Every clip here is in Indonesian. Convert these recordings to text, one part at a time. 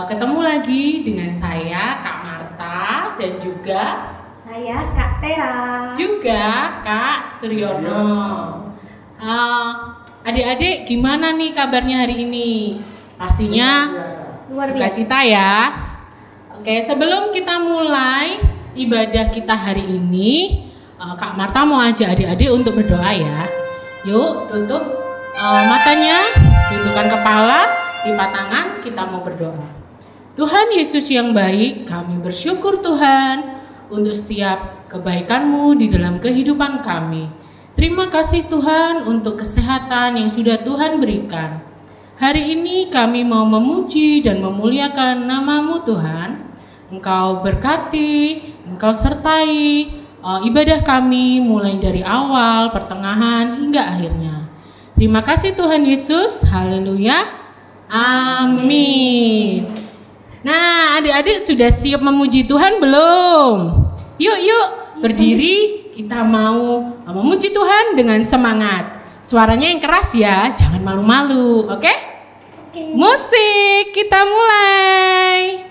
Ketemu lagi dengan saya Kak Marta dan juga saya Kak Tera, juga Kak Suryono. Adik-adik gimana nih kabarnya hari ini? Pastinya sukacita ya. Oke, sebelum kita mulai ibadah kita hari ini, Kak Marta mau ajak adik-adik untuk berdoa ya. Yuk tutup matanya, tundukkan kepala, lipat tangan, kita mau berdoa. Tuhan Yesus yang baik, kami bersyukur Tuhan untuk setiap kebaikan-Mu di dalam kehidupan kami. Terima kasih Tuhan untuk kesehatan yang sudah Tuhan berikan. Hari ini kami mau memuji dan memuliakan nama-Mu Tuhan. Engkau berkati, Engkau sertai ibadah kami mulai dari awal, pertengahan, hingga akhirnya. Terima kasih Tuhan Yesus, haleluya, amin. Nah, adik-adik sudah siap memuji Tuhan belum? Yuk berdiri, kita mau memuji Tuhan dengan semangat. Suaranya yang keras ya, jangan malu-malu, oke? Musik, kita mulai.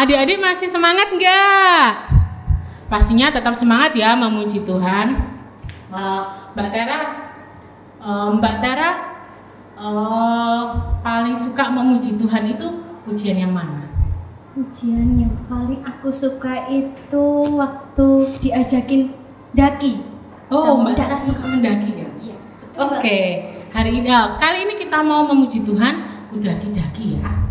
Adik-adik masih semangat nggak? Pastinya tetap semangat ya memuji Tuhan. Mbak Tera paling suka memuji Tuhan itu pujian yang mana? Ujian yang paling aku suka itu waktu diajakin daki. Oh, Mbak Tara suka mendaki ya? Iya. Oke, kali ini kita mau memuji Tuhan, daki-daki ya.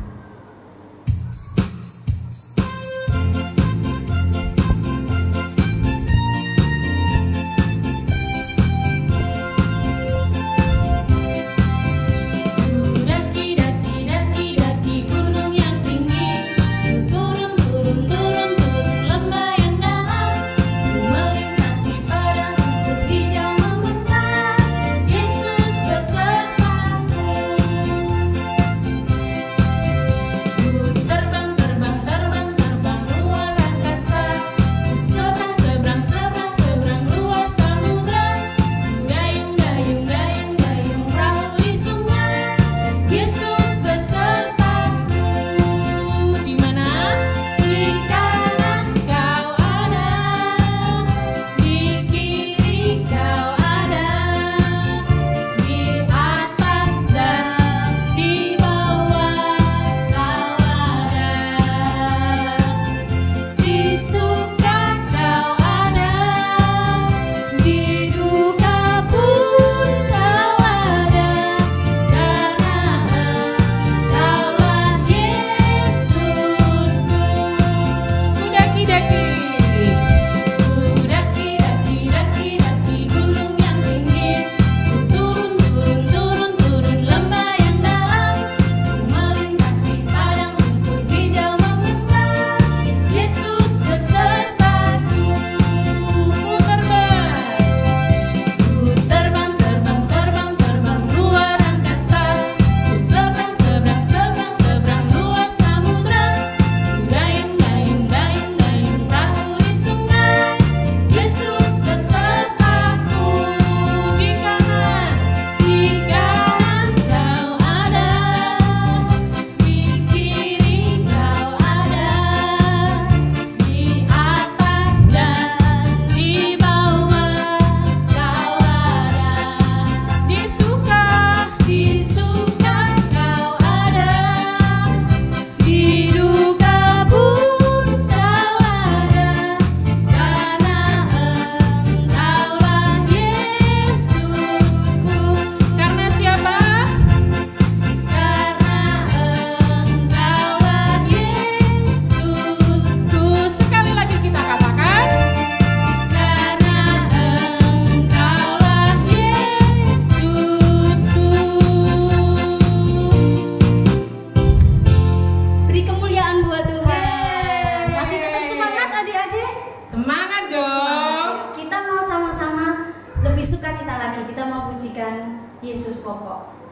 Semangat dong. Semangat. Kita mau sama-sama lebih sukacita lagi. Kita mau pujikan Yesus pokok.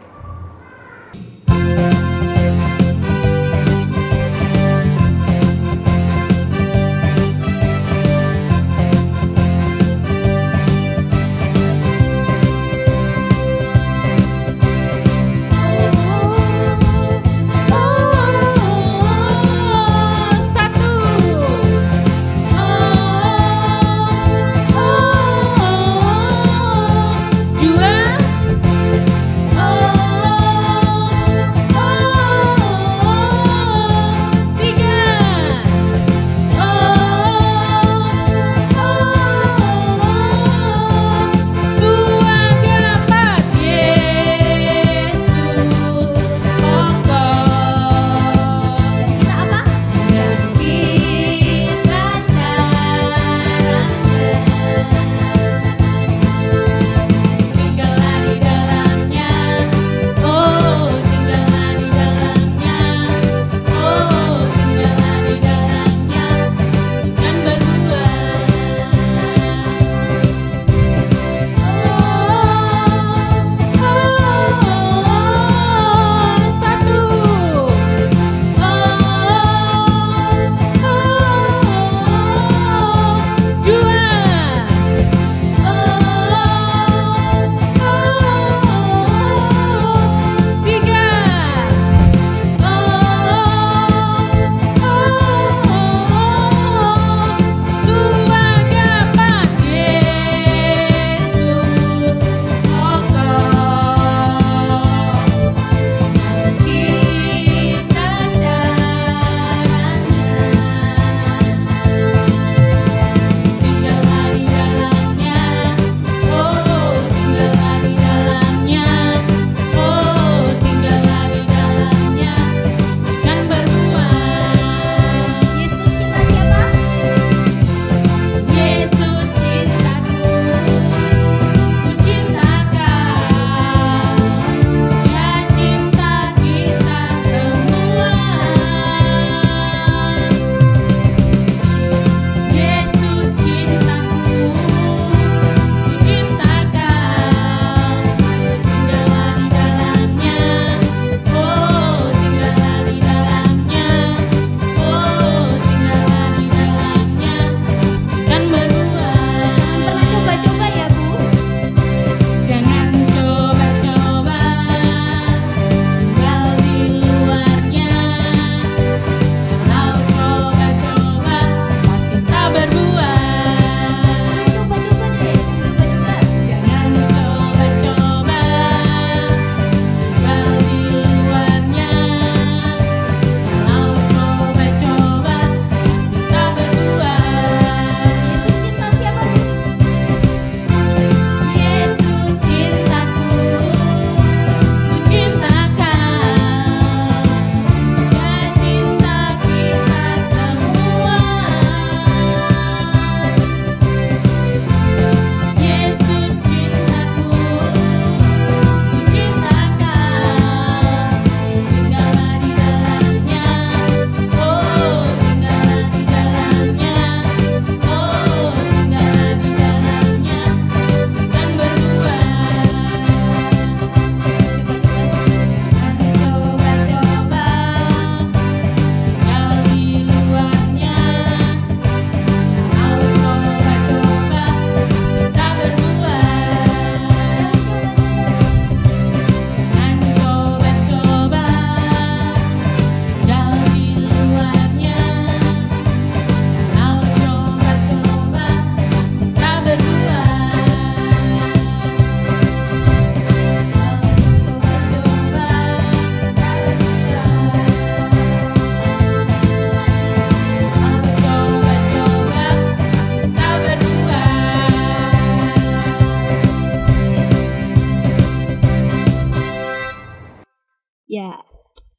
Dua,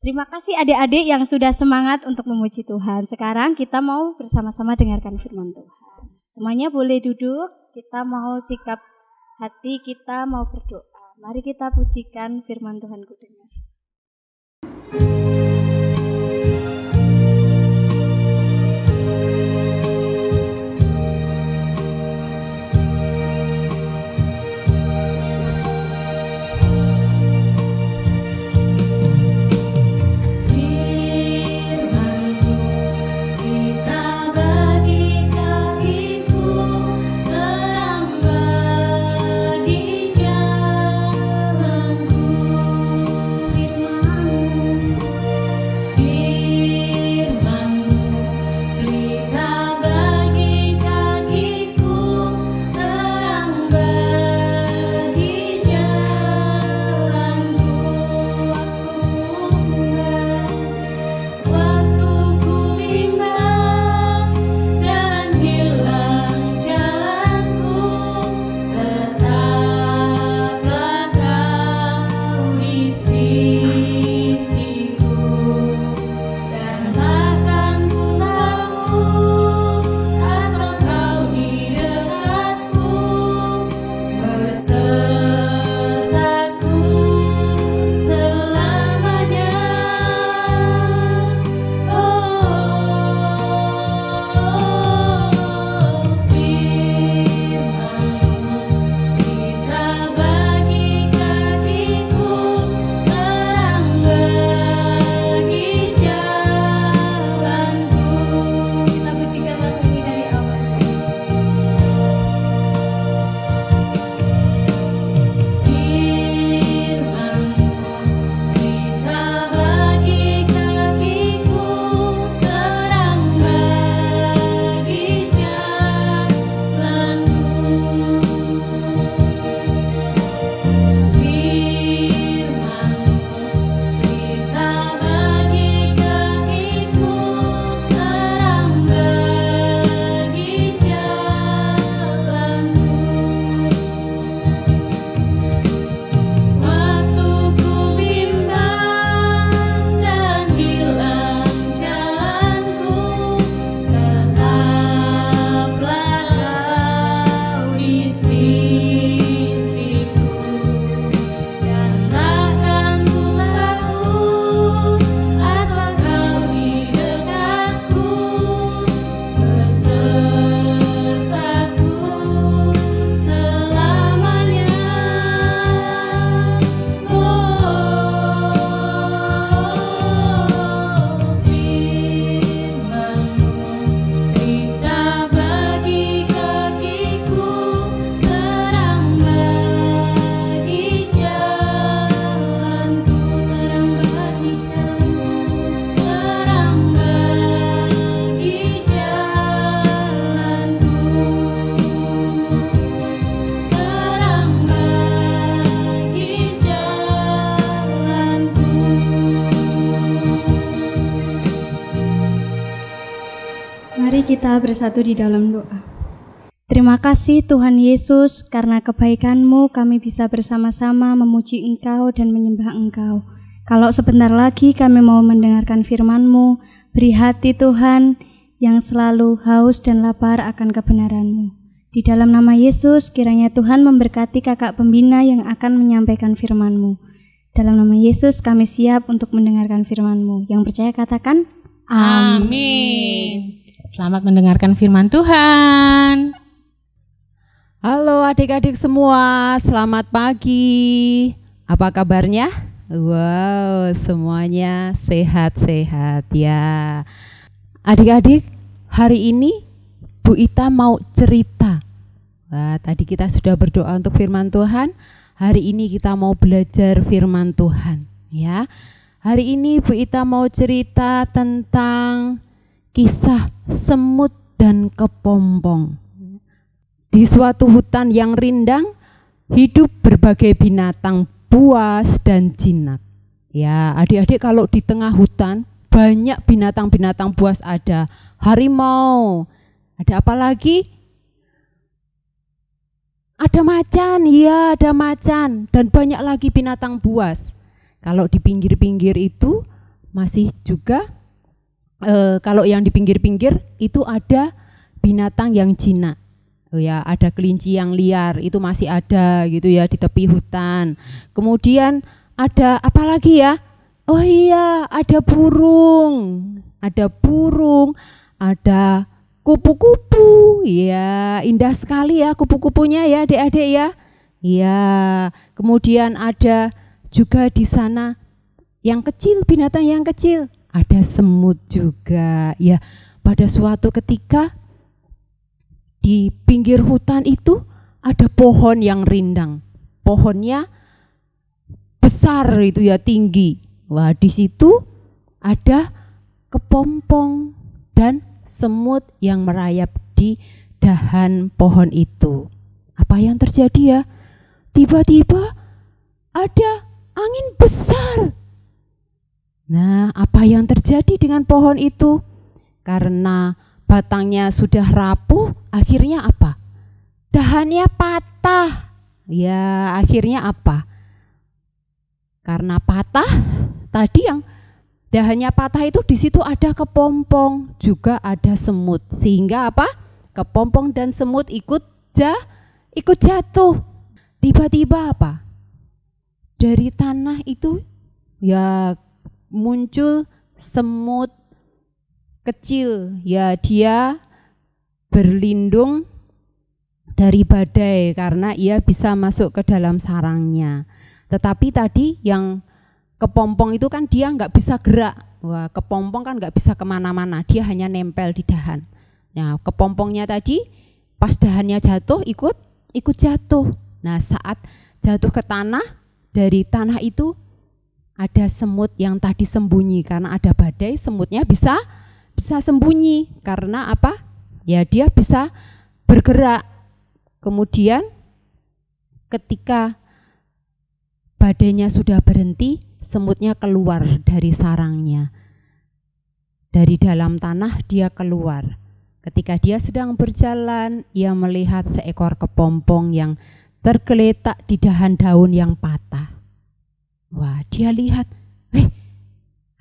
Terima kasih adik-adik yang sudah semangat untuk memuji Tuhan. Sekarang kita mau bersama-sama dengarkan firman Tuhan. Semuanya boleh duduk, kita mau sikap hati, kita mau berdoa. Mari kita pujikan firman Tuhan ku dengar. Mari kita bersatu di dalam doa. Terima kasih Tuhan Yesus, karena kebaikan-Mu kami bisa bersama-sama memuji Engkau dan menyembah Engkau. Kalau sebentar lagi kami mau mendengarkan firman-Mu, beri hati Tuhan yang selalu haus dan lapar akan kebenaran-Mu. Di dalam nama Yesus, kiranya Tuhan memberkati kakak pembina yang akan menyampaikan firman-Mu. Dalam nama Yesus kami siap untuk mendengarkan firman-Mu. Yang percaya katakan, Amin. Selamat mendengarkan firman Tuhan. Halo adik-adik semua, selamat pagi. Apa kabarnya? Wow, semuanya sehat-sehat ya. Adik-adik, hari ini Bu Ita mau cerita. Wah, tadi kita sudah berdoa untuk firman Tuhan. Hari ini kita mau belajar firman Tuhan ya. Hari ini Bu Ita mau cerita tentang kisah semut dan kepompong. Di suatu hutan yang rindang, hidup berbagai binatang buas dan jinak. Ya, adik-adik, kalau di tengah hutan banyak binatang-binatang buas, ada harimau, ada apa lagi? Ada macan, ya ada macan, dan banyak lagi binatang buas. Kalau di pinggir-pinggir itu masih juga kalau yang di pinggir-pinggir itu ada binatang yang jinak. Ya, ada kelinci yang liar, itu masih ada gitu ya di tepi hutan. Kemudian ada apa lagi ya? Oh iya, ada burung. Ada burung, ada kupu-kupu. Ya, indah sekali ya kupu-kupunya ya, Adik-adik ya. Ya, kemudian ada juga di sana yang kecil, binatang yang kecil. Ada semut juga. Ya, pada suatu ketika di pinggir hutan itu ada pohon yang rindang. Pohonnya besar itu ya, tinggi. Wah, di situ ada kepompong dan semut yang merayap di dahan pohon itu. Apa yang terjadi ya? Tiba-tiba ada angin besar. Nah, apa yang terjadi dengan pohon itu? Karena batangnya sudah rapuh, akhirnya apa? Dahannya patah. Ya, akhirnya apa? Karena patah, tadi yang dahannya patah itu di situ ada kepompong, juga ada semut. Sehingga apa? Kepompong dan semut ikut jatuh. Tiba-tiba apa? Dari tanah itu ya muncul semut kecil, ya dia berlindung dari badai karena ia bisa masuk ke dalam sarangnya. Tetapi tadi yang kepompong itu kan dia nggak bisa gerak. Wah, kepompong kan nggak bisa kemana-mana, dia hanya nempel di dahan. Nah, kepompongnya tadi pas dahannya jatuh ikut jatuh. Nah, saat jatuh ke tanah, dari tanah itu ada semut yang tadi sembunyi karena ada badai, semutnya bisa sembunyi karena apa? Ya dia bisa bergerak. Kemudian ketika badainya sudah berhenti, semutnya keluar dari sarangnya. Dari dalam tanah dia keluar. Ketika dia sedang berjalan, ia melihat seekor kepompong yang tergeletak di dahan daun yang patah. Wah, dia lihat,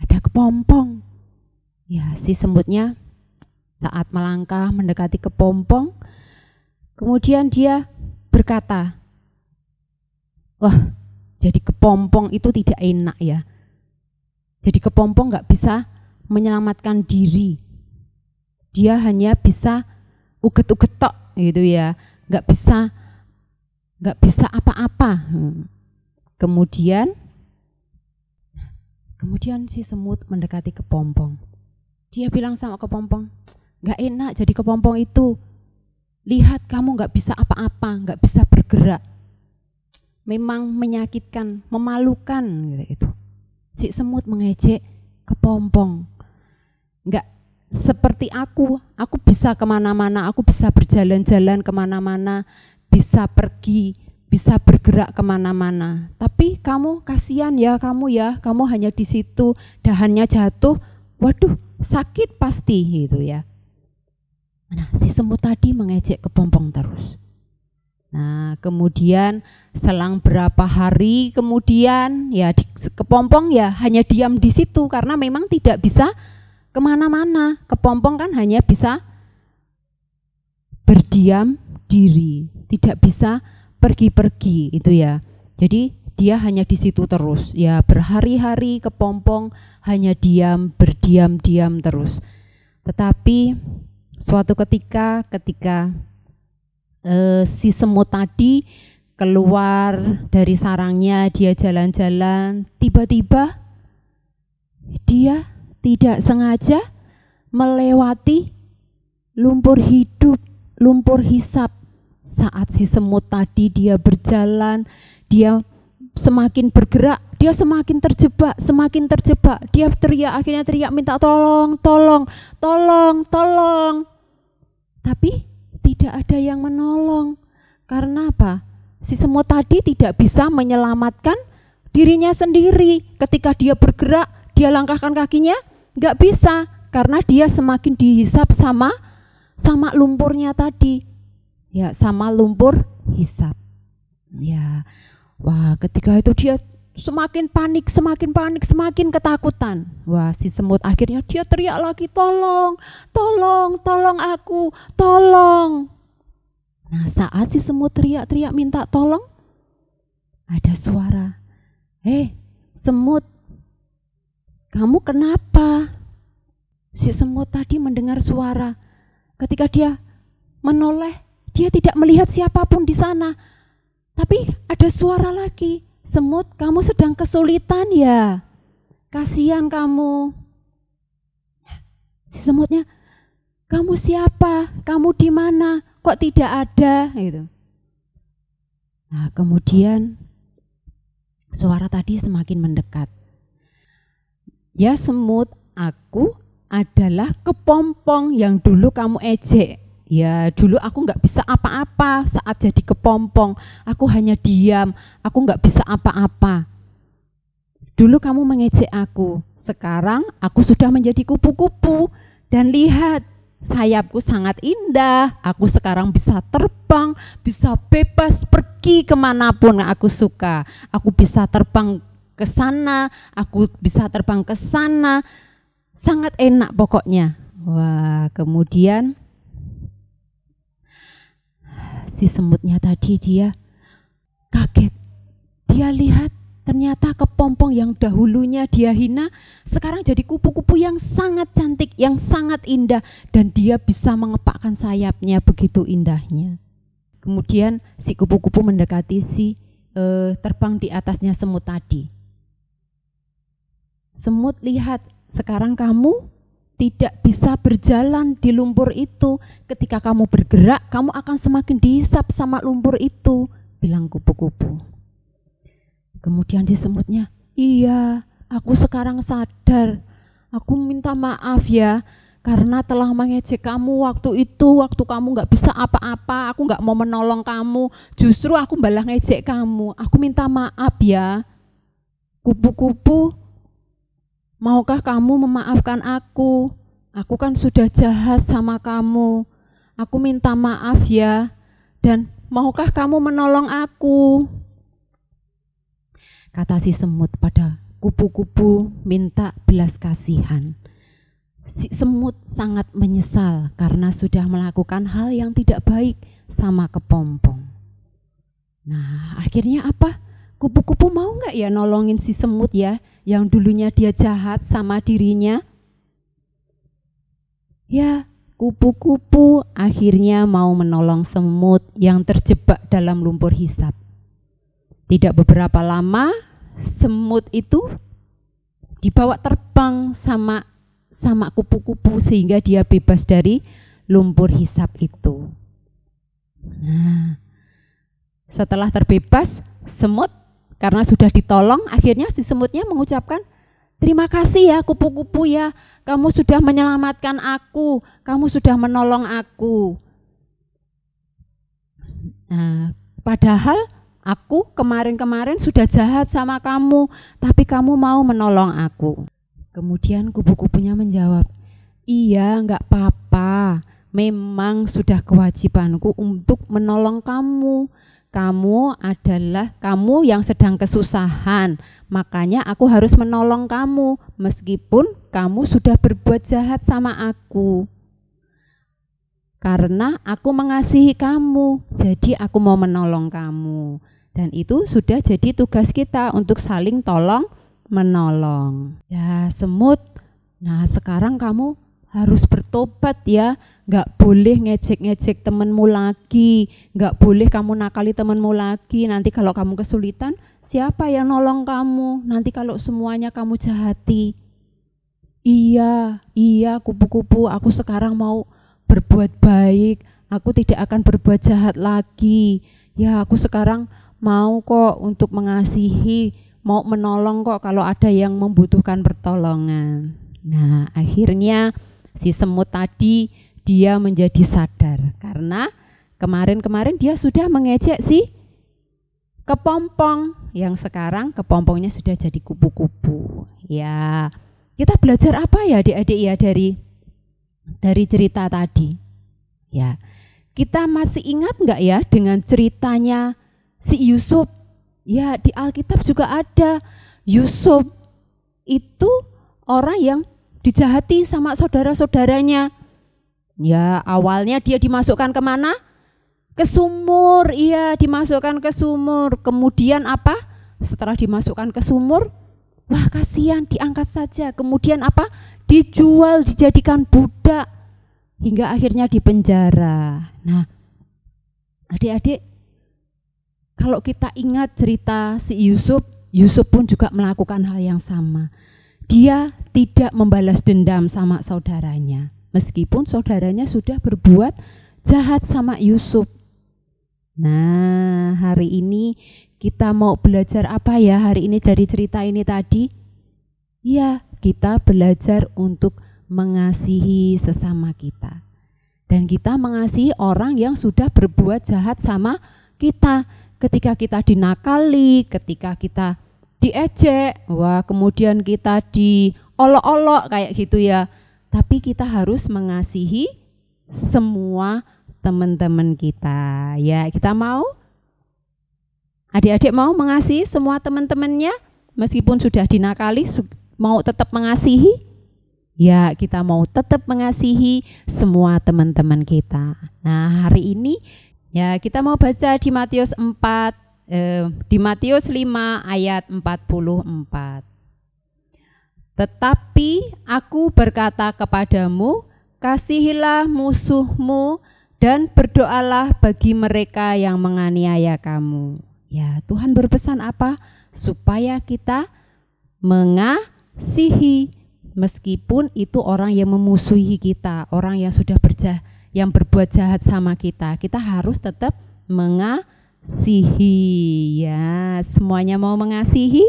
ada kepompong. Ya, si semutnya saat melangkah mendekati kepompong, kemudian dia berkata, wah, jadi kepompong itu tidak enak ya. Jadi kepompong nggak bisa menyelamatkan diri. Dia hanya bisa uget-uget tok gitu ya, nggak bisa apa-apa. Kemudian si semut mendekati kepompong. Dia bilang sama kepompong, nggak enak jadi kepompong itu. Lihat kamu nggak bisa apa-apa, nggak bisa bergerak. Memang menyakitkan, memalukan gitu. Si semut mengejek kepompong. Nggak seperti aku bisa kemana-mana, aku bisa berjalan-jalan kemana-mana, bisa pergi, bisa bergerak kemana-mana. Tapi kamu kasihan ya, kamu hanya di situ, dahannya jatuh, waduh sakit pasti gitu ya. Nah, si semut tadi mengejek kepompong terus. Nah, kemudian selang berapa hari kemudian ya kepompong ya hanya diam di situ karena memang tidak bisa kemana-mana. Kepompong kan hanya bisa berdiam diri, tidak bisa pergi-pergi itu ya. Jadi dia hanya di situ terus. Ya berhari-hari kepompong hanya berdiam terus. Tetapi suatu ketika si semut tadi keluar dari sarangnya, dia jalan-jalan, tiba-tiba dia tidak sengaja melewati lumpur hidup, lumpur hisap. Saat si semut tadi dia berjalan, dia semakin bergerak, dia semakin terjebak. Dia akhirnya teriak minta tolong. Tapi tidak ada yang menolong. Karena apa? Si semut tadi tidak bisa menyelamatkan dirinya sendiri. Ketika dia bergerak, dia langkahkan kakinya, nggak bisa karena dia semakin dihisap sama lumpurnya tadi. Ya, sama lumpur hisap. Ya. Wah, ketika itu dia semakin panik, semakin ketakutan. Wah, si semut akhirnya dia teriak lagi, tolong, tolong, tolong aku, tolong. Nah, saat si semut teriak-teriak minta tolong, ada suara, semut, kamu kenapa? Si semut tadi mendengar suara. Ketika dia menoleh, dia tidak melihat siapapun di sana. Tapi ada suara lagi, semut, kamu sedang kesulitan ya? Kasihan kamu. Si semutnya, kamu siapa? Kamu di mana? Kok tidak ada? Gitu. Nah, kemudian suara tadi semakin mendekat. Ya semut, aku adalah kepompong yang dulu kamu ejek. Ya dulu aku nggak bisa apa-apa saat jadi kepompong. Aku hanya diam, aku nggak bisa apa-apa. Dulu kamu mengejek aku, sekarang aku sudah menjadi kupu-kupu. Dan lihat, sayapku sangat indah, aku sekarang bisa terbang, bisa bebas pergi kemanapun aku suka. Aku bisa terbang ke sana, aku bisa terbang ke sana, sangat enak pokoknya. Wah, kemudian si semutnya tadi dia kaget, dia lihat ternyata kepompong yang dahulunya dia hina, sekarang jadi kupu-kupu yang sangat cantik, yang sangat indah, dan dia bisa mengepakkan sayapnya begitu indahnya. Kemudian si kupu-kupu mendekati terbang di atasnya semut tadi. Semut, lihat, sekarang kamu tidak bisa berjalan di lumpur itu. Ketika kamu bergerak, kamu akan semakin dihisap sama lumpur itu, bilang kupu-kupu. Kemudian si semutnya, iya, aku sekarang sadar. Aku minta maaf ya, karena telah mengejek kamu waktu itu, waktu kamu nggak bisa apa-apa, aku nggak mau menolong kamu, justru aku malah ngejek kamu. Aku minta maaf ya. Kupu-kupu, maukah kamu memaafkan aku? Aku kan sudah jahat sama kamu. Aku minta maaf ya. Dan maukah kamu menolong aku? Kata si semut pada kupu-kupu minta belas kasihan. Si semut sangat menyesal karena sudah melakukan hal yang tidak baik sama kepompong. Nah, akhirnya apa? Kupu-kupu mau nggak ya nolongin si semut ya, yang dulunya dia jahat sama dirinya? Ya, kupu-kupu akhirnya mau menolong semut yang terjebak dalam lumpur hisap. Tidak beberapa lama, semut itu dibawa terbang sama kupu-kupu sehingga dia bebas dari lumpur hisap itu. Nah, setelah terbebas, semut karena sudah ditolong, akhirnya si semutnya mengucapkan, terima kasih ya kupu-kupu ya, kamu sudah menyelamatkan aku, kamu sudah menolong aku. Nah, padahal aku kemarin-kemarin sudah jahat sama kamu, tapi kamu mau menolong aku. Kemudian kupu-kupunya menjawab, iya, enggak apa-apa, memang sudah kewajibanku untuk menolong kamu. Kamu adalah kamu yang sedang kesusahan, makanya aku harus menolong kamu meskipun kamu sudah berbuat jahat sama aku. Karena aku mengasihi kamu, jadi aku mau menolong kamu. Dan itu sudah jadi tugas kita untuk saling tolong menolong. Ya semut, nah sekarang kamu harus bertobat ya. Gak boleh ngejek-ngejek temenmu lagi, gak boleh kamu nakali temenmu lagi. Nanti kalau kamu kesulitan, siapa yang nolong kamu? Nanti kalau semuanya kamu jahati. Iya kupu-kupu, aku sekarang mau berbuat baik, aku tidak akan berbuat jahat lagi. Ya aku sekarang mau kok untuk mengasihi, mau menolong kok kalau ada yang membutuhkan pertolongan. Nah akhirnya si semut tadi dia menjadi sadar karena kemarin-kemarin dia sudah mengejek si kepompong yang sekarang kepompongnya sudah jadi kupu-kupu. Ya kita belajar apa ya adik-adik ya dari cerita tadi? Ya, kita masih ingat enggak ya dengan ceritanya si Yusuf Ya, di Alkitab juga ada. Yusuf itu orang yang dijahati sama saudara-saudaranya. Ya, awalnya dia dimasukkan kemana? Ke sumur. Iya, dimasukkan ke sumur. Kemudian apa? Setelah dimasukkan ke sumur, wah kasihan, diangkat saja. Kemudian apa? Dijual, dijadikan budak, hingga akhirnya dipenjara. Nah, adik-adik, kalau kita ingat cerita si Yusuf, Yusuf pun juga melakukan hal yang sama. Dia tidak membalas dendam sama saudaranya, meskipun saudaranya sudah berbuat jahat sama Yusuf. Nah, hari ini kita mau belajar apa ya hari ini dari cerita ini tadi? Ya, kita belajar untuk mengasihi sesama kita. Dan kita mengasihi orang yang sudah berbuat jahat sama kita. Ketika kita dinakali, ketika kita diejek, wah kemudian kita diolok-olok kayak gitu ya. Tapi kita harus mengasihi semua teman-teman kita. Ya, kita mau? Adik-adik mau mengasihi semua teman-temannya? Meskipun sudah dinakali, mau tetap mengasihi? Ya, kita mau tetap mengasihi semua teman-teman kita. Nah, hari ini ya kita mau baca di Matius 5 ayat 44. Tetapi aku berkata kepadamu, kasihilah musuhmu dan berdoalah bagi mereka yang menganiaya kamu. Ya, Tuhan berpesan apa? Supaya kita mengasihi, meskipun itu orang yang memusuhi kita, orang yang sudah berbuat jahat sama kita, kita harus tetap mengasihi. Ya, semuanya mau mengasihi?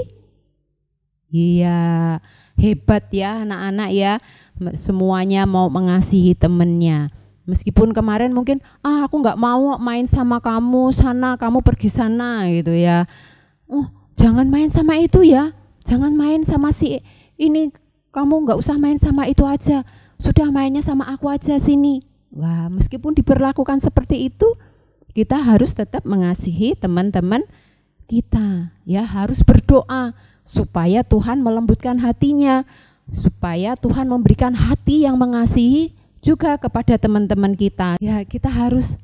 Iya, hebat ya anak-anak ya, semuanya mau mengasihi temennya. Meskipun kemarin mungkin aku nggak mau main sama kamu sana, kamu pergi sana gitu ya. Jangan main sama itu ya, jangan main sama si ini, kamu nggak usah main sama itu aja, sudah mainnya sama aku aja sini. Wah, meskipun diperlakukan seperti itu, kita harus tetap mengasihi teman-teman kita. Ya, harus berdoa supaya Tuhan melembutkan hatinya, supaya Tuhan memberikan hati yang mengasihi juga kepada teman-teman kita. Ya, kita harus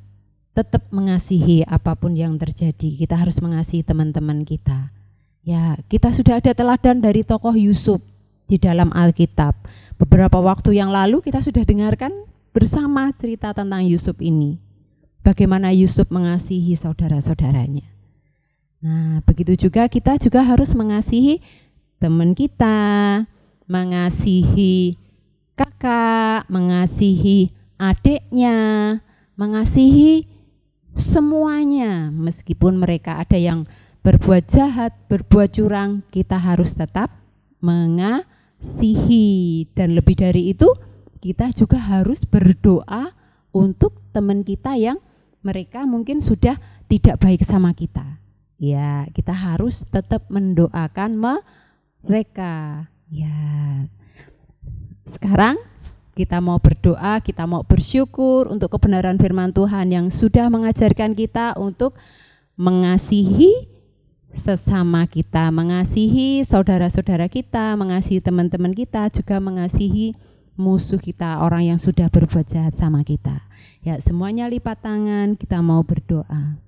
tetap mengasihi apapun yang terjadi. Kita harus mengasihi teman-teman kita. Ya, kita sudah ada teladan dari tokoh Yusuf di dalam Alkitab. Beberapa waktu yang lalu kita sudah dengarkan bersama cerita tentang Yusuf ini. Bagaimana Yusuf mengasihi saudara-saudaranya. Nah, begitu juga kita juga harus mengasihi teman kita, mengasihi kakak, mengasihi adiknya, mengasihi semuanya. Meskipun mereka ada yang berbuat jahat, berbuat curang, kita harus tetap mengasihi. Dan lebih dari itu, kita juga harus berdoa untuk teman kita yang mereka mungkin sudah tidak baik sama kita. Ya, kita harus tetap mendoakan mereka. Ya. Sekarang kita mau berdoa, kita mau bersyukur untuk kebenaran firman Tuhan yang sudah mengajarkan kita untuk mengasihi sesama kita, mengasihi saudara-saudara kita, mengasihi teman-teman kita, juga mengasihi musuh kita, orang yang sudah berbuat jahat sama kita. Ya, semuanya lipat tangan, kita mau berdoa.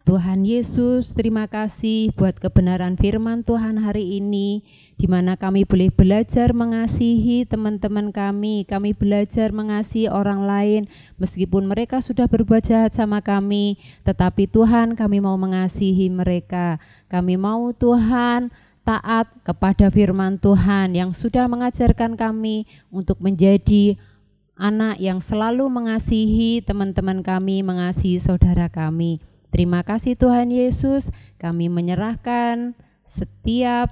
Tuhan Yesus, terima kasih buat kebenaran firman Tuhan hari ini, di mana kami boleh belajar mengasihi teman-teman kami belajar mengasihi orang lain, meskipun mereka sudah berbuat jahat sama kami, tetapi Tuhan, kami mau mengasihi mereka. Kami mau Tuhan taat kepada firman Tuhan yang sudah mengajarkan kami untuk menjadi anak yang selalu mengasihi teman-teman kami, mengasihi saudara kami. Terima kasih Tuhan Yesus, kami menyerahkan setiap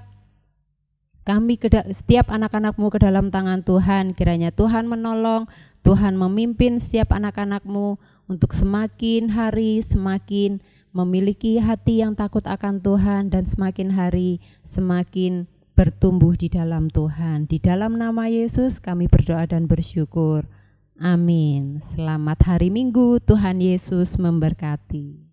anak-anak-Mu ke dalam tangan Tuhan. Kiranya Tuhan menolong, Tuhan memimpin setiap anak-anak-Mu untuk semakin hari semakin memiliki hati yang takut akan Tuhan, dan semakin hari semakin bertumbuh di dalam Tuhan. Di dalam nama Yesus kami berdoa dan bersyukur. Amin. Selamat hari Minggu, Tuhan Yesus memberkati.